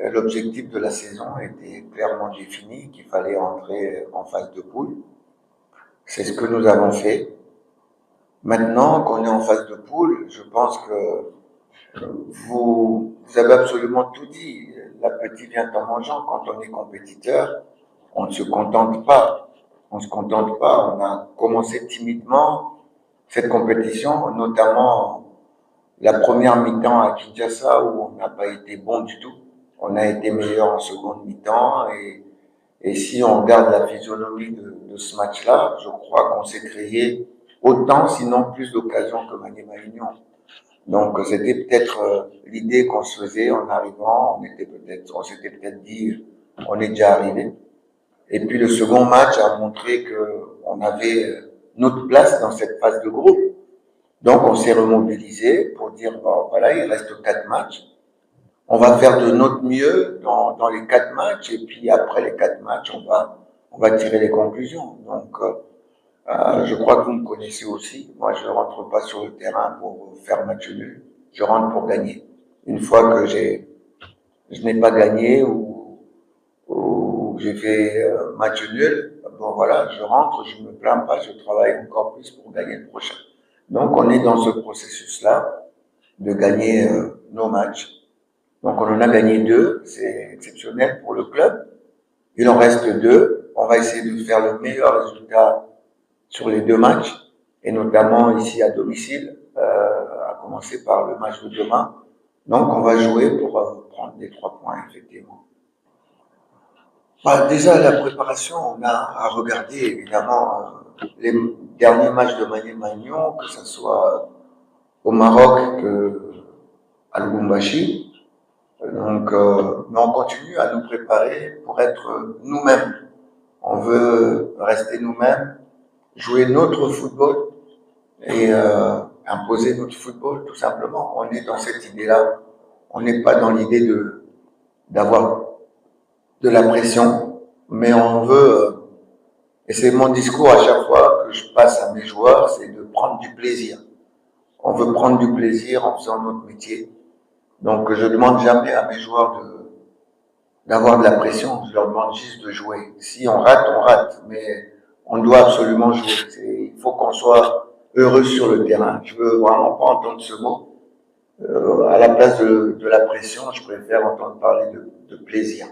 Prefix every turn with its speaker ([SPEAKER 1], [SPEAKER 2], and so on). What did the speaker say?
[SPEAKER 1] l'objectif de la saison était clairement défini, qu'il fallait entrer en phase de poule. C'est ce que nous avons fait. Maintenant qu'on est en phase de poule, je pense que vous avez absolument tout dit. L'appétit vient en mangeant. Quand on est compétiteur, on ne se contente pas. On ne se contente pas. On a commencé timidement cette compétition, notamment la première mi-temps à Kinshasa où on n'a pas été bon du tout. On a été meilleur en seconde mi-temps et si on regarde la physionomie de ce match-là, je crois qu'on s'est créé autant, sinon plus d'occasions que Maniema Union. Donc c'était peut-être l'idée qu'on se faisait en arrivant, on s'était peut-être dit, on est déjà arrivé. Et puis le second match a montré qu'on avait notre place dans cette phase de groupe. Donc on s'est remobilisé pour dire, bon voilà, il reste 4 matchs. On va faire de notre mieux dans les 4 matchs et puis après les 4 matchs, on va tirer les conclusions. Donc je crois que vous me connaissez aussi. Moi, je ne rentre pas sur le terrain pour faire match nul. Je rentre pour gagner. Une fois que je n'ai pas gagné ou j'ai fait match nul, bon voilà, je rentre, je me plains pas, je travaille encore plus pour gagner le prochain. Donc on est dans ce processus-là de gagner nos matchs. Donc on en a gagné 2, c'est exceptionnel pour le club. Il en reste 2. On va essayer de faire le meilleur résultat sur les 2 matchs, et notamment ici à domicile, à commencer par le match de demain. Donc on va jouer pour prendre les 3 points, effectivement. Déjà, la préparation, on a à regarder évidemment les derniers matchs de Maniema Union, que ce soit au Maroc qu'à Lubumbashi. Donc, mais on continue à nous préparer pour être nous-mêmes. On veut rester nous-mêmes, jouer notre football et imposer notre football, tout simplement. On est dans cette idée-là. On n'est pas dans l'idée d'avoir de la pression, mais on veut, et c'est mon discours à chaque fois que je passe à mes joueurs, c'est de prendre du plaisir. On veut prendre du plaisir en faisant notre métier. Donc, je ne demande jamais à mes joueurs d'avoir de la pression, je leur demande juste de jouer. Si on rate, mais on doit absolument jouer. Il faut qu'on soit heureux sur le terrain. Je veux vraiment pas entendre ce mot. À la place de la pression, je préfère entendre parler de plaisir.